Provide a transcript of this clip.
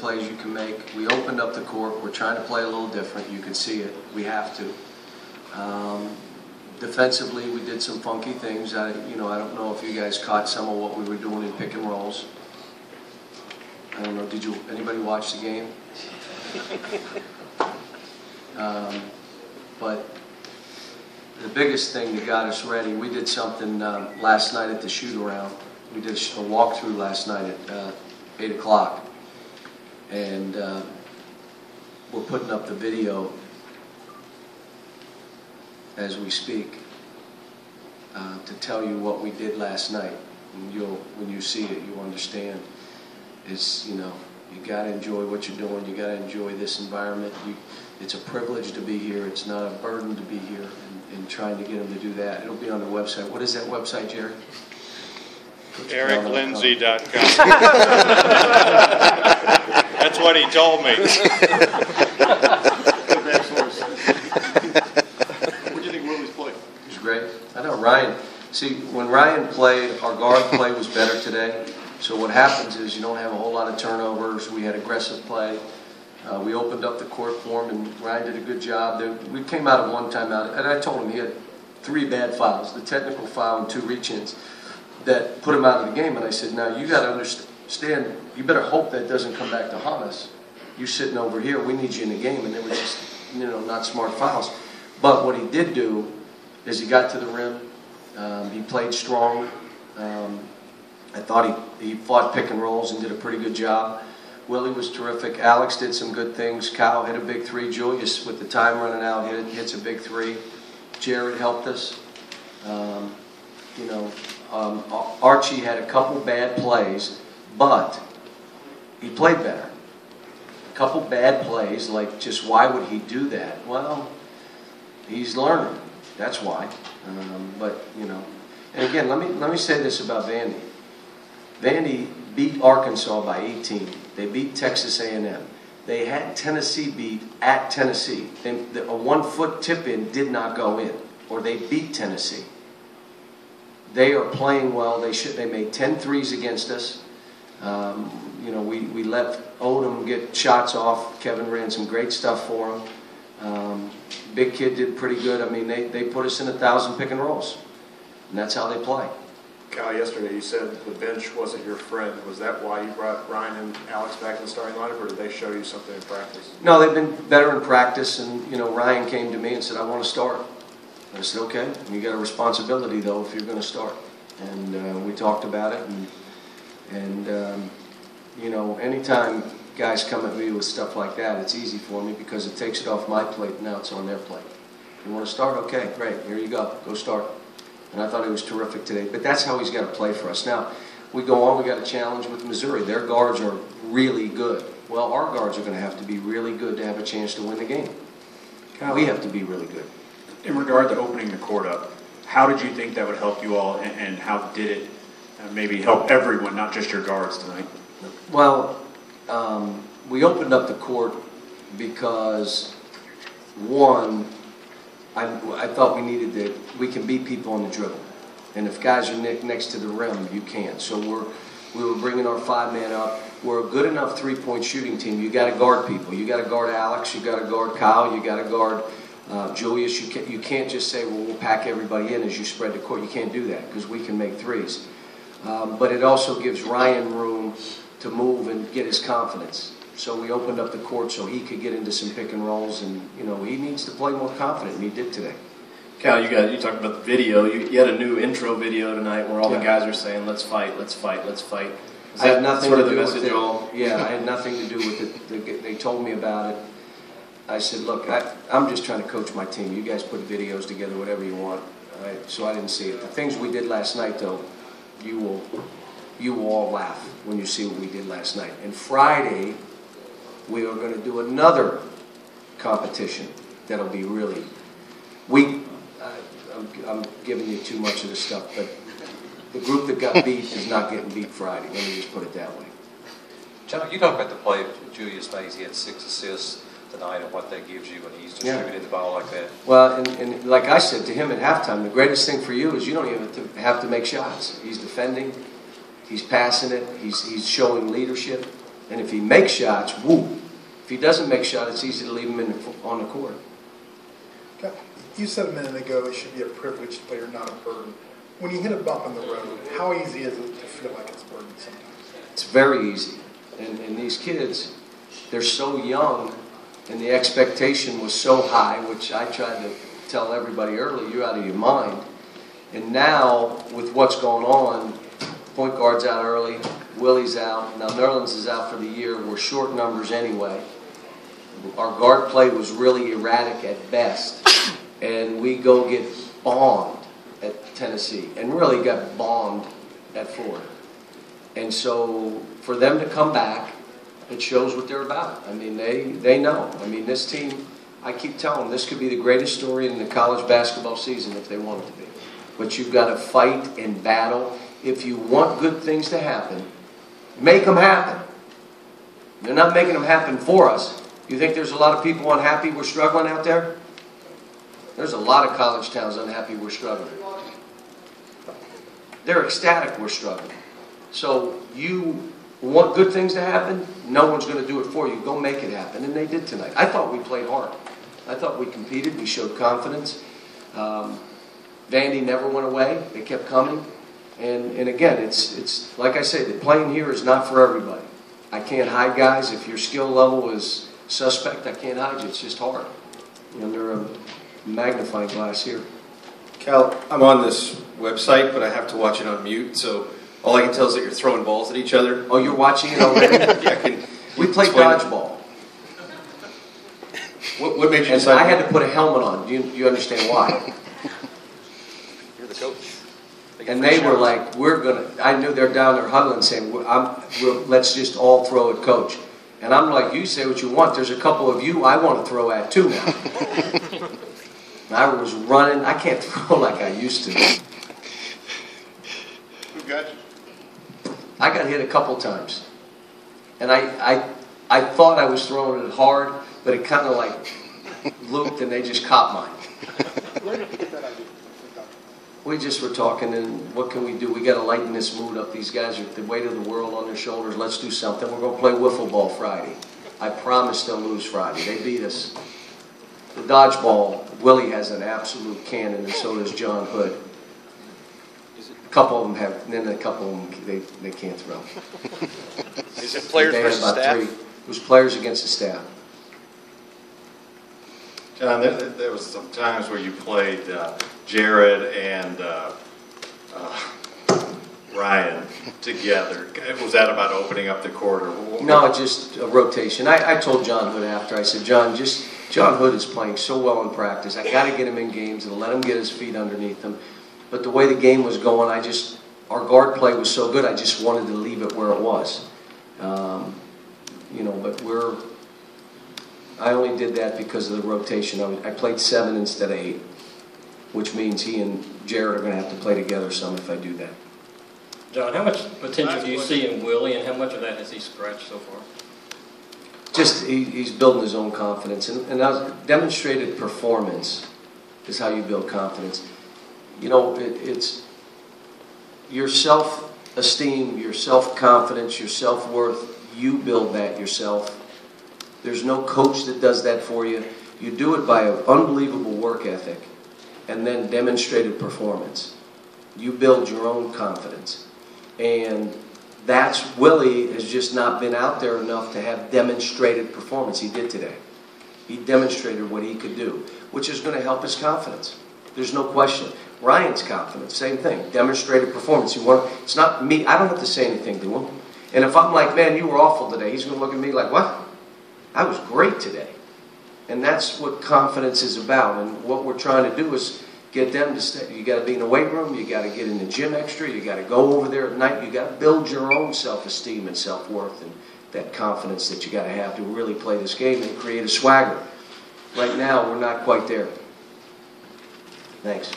plays you can make. We opened up the court. We're trying to play a little different. You can see it. We have to. Defensively, we did some funky things. I don't know if you guys caught some of what we were doing in pick and rolls. I don't know. Did anybody watch the game? But the biggest thing that got us ready, we did something last night at the shoot-around. We did a walkthrough last night at 8 o'clock. And we're putting up the video as we speak to tell you what we did last night. And when you see it, you'll understand. It's, you got to enjoy what you're doing. You got to enjoy this environment. It's a privilege to be here. It's not a burden to be here. And trying to get them to do that. It'll be on the website. What is that website, Jerry? EricLindsay.com. That's what he told me. What do you think Willie's play? He was great. I know Ryan. See, when Ryan played, our guard play was better today. So what happens is you don't have a whole lot of turnovers. We had aggressive play. We opened up the court for him, and Ryan did a good job. We came out of one timeout, and I told him he had 3 bad fouls, the technical foul and 2 reach-ins that put him out of the game. And I said, now you got to understand, you better hope that doesn't come back to haunt us. You're sitting over here, we need you in the game. And they were just, not smart fouls. But what he did do is he got to the rim. He played strong. I thought he fought pick and rolls and did a pretty good job. Willie was terrific. Alex did some good things. Kyle hit a big 3. Julius, with the time running out, hits a big 3. Jared helped us. Archie had a couple bad plays, but he played better. A couple bad plays, like just why would he do that? Well, he's learning. That's why. And again, let me say this about Vandy. Vandy beat Arkansas by 18. They beat Texas A&M. They had Tennessee beat at Tennessee. A 1-foot tip-in did not go in, or they beat Tennessee. They are playing well. They made 10 threes against us. We let Odom get shots off. Kevin ran some great stuff for him. Big kid did pretty good. I mean, they put us in 1,000 pick and rolls, and that's how they play. Cal, yesterday you said the bench wasn't your friend. Was that why you brought Ryan and Alex back in the starting lineup, or did they show you something in practice? No, they've been better in practice, and Ryan came to me and said, I want to start. I said, okay, you got a responsibility though if you're going to start. And we talked about it, and anytime guys come at me with stuff like that, it's easy for me because it takes it off my plate, and now it's on their plate. You want to start? Okay, great, here you go start. And I thought he was terrific today. But that's how he's got to play for us. Now, we go on, we got a challenge with Missouri. Their guards are really good. Well, our guards are going to have to be really good to have a chance to win the game. We have to be really good. In regard to opening the court up, how did you think that would help you all, and how did it maybe help everyone, not just your guards tonight? Well, we opened up the court because, one, I thought we can beat people on the dribble. And if guys are next to the rim, you can't. So we were bringing our 5-man up. We're a good enough 3-point shooting team. You got to guard people. You got to guard Alex. You got to guard Kyle. You got to guard Julius. You can't just say, well, we'll pack everybody in as you spread the court. You can't do that because we can make threes. But it also gives Ryan room to move and get his confidence. So we opened up the court so he could get into some pick and rolls, and he needs to play more confident, and he did today. Cal, you talked about the video. You had a new intro video tonight where all the guys are saying, "Let's fight, let's fight, let's fight." I had nothing sort to of do the with message all? Yeah, I had nothing to do with it. They told me about it. I said, "Look, I'm just trying to coach my team. You guys put videos together, whatever you want." So I didn't see it. The things we did last night, though, you will all laugh when you see what we did last night. And Friday, we are going to do another competition that'll be really. I'm giving you too much of this stuff, but the group that got beat is not getting beat Friday. Let me just put it that way. John, you talk about the play of Julius Mays. He had 6 assists tonight, and what that gives you when he's distributing the ball like that. Well, and like I said to him at halftime, the greatest thing for you is you don't even have to make shots. He's defending, he's passing it, he's showing leadership. And if he makes shots, woo. If he doesn't make shots, it's easy to leave him on the court. You said a minute ago it should be a privilege to play or not a burden. When you hit a bump in the road, how easy is it to feel like it's a burden sometimes? It's very easy. And these kids, they're so young, and the expectation was so high, which I tried to tell everybody early, you're out of your mind. And now, with what's going on, point guard's out early, Willie's out, now Nerlens is out for the year. We're short numbers anyway. Our guard play was really erratic at best, and we go get bombed at Tennessee, and really got bombed at Florida. And so for them to come back, it shows what they're about. I mean, they know. I mean, this team, I keep telling them, this could be the greatest story in the college basketball season if they want it to be. But you've got to fight and battle. If you want good things to happen, make them happen. They're not making them happen for us. You think there's a lot of people unhappy we're struggling out there? There's a lot of college towns unhappy we're struggling. They're ecstatic we're struggling. So you want good things to happen? No one's going to do it for you. Go make it happen. And they did tonight. I thought we played hard. I thought we competed. We showed confidence. Vandy never went away. They kept coming. And again, it's like I say, the playing here is not for everybody. I can't hide guys. If your skill level is suspect, I can't hide you. It's just hard. Under a magnifying glass here. Cal, I'm on this website, but I have to watch it on mute, so all I can tell is that you're throwing balls at each other. Oh, you're watching it already? Yeah, we played dodgeball. What made you And decide? I had to put a helmet on. Do you understand why? You're the coach. And they were like, I knew they're down there huddling saying, let's just all throw at coach. And I'm like, you say what you want. There's a couple of you I want to throw at too now. I was running. I can't throw like I used to. Who got you? I got hit a couple times. And I thought I was throwing it hard, but it kind of like looped and they just caught mine. Where did you get that idea? We just were talking, and what can we do? We got to lighten this mood up. These guys are the weight of the world on their shoulders. Let's do something. We're going to play wiffle ball Friday. I promise they'll lose Friday. They beat us. The dodgeball, Willie has an absolute cannon, and so does John Hood. A couple of them have, and then a couple of them they can't throw. Is it players They had versus about staff? three. It was players against the staff. John, there was some times where you played Jared and Ryan together. Was that about opening up the court? Or No, just a rotation. I told John Hood after, I said, John Hood is playing so well in practice. I got to get him in games and let him get his feet underneath him. But the way the game was going, our guard play was so good, I just wanted to leave it where it was. But I only did that because of the rotation. I played 7 instead of 8, which means he and Jared are going to have to play together some if I do that. John, how much potential do you see in Willie, and how much of that has he scratched so far? Just he's building his own confidence, and demonstrated performance is how you build confidence. It's your self-esteem, your self-confidence, your self-worth. You build that yourself. There's no coach that does that for you. You do it by an unbelievable work ethic and then demonstrated performance. You build your own confidence. And Willie has just not been out there enough to have demonstrated performance. He did today. He demonstrated what he could do, which is going to help his confidence. There's no question. Ryan's confidence, same thing. Demonstrated performance. It's not me. I don't have to say anything to him. And if I'm like, man, you were awful today, he's going to look at me like, what? I was great today. And that's what confidence is about. And what we're trying to do is get them to stay. You got to be in the weight room. You got to get in the gym extra. You got to go over there at night. You got to build your own self-esteem and self-worth and that confidence that you got to have to really play this game and create a swagger. Right now, we're not quite there. Thanks.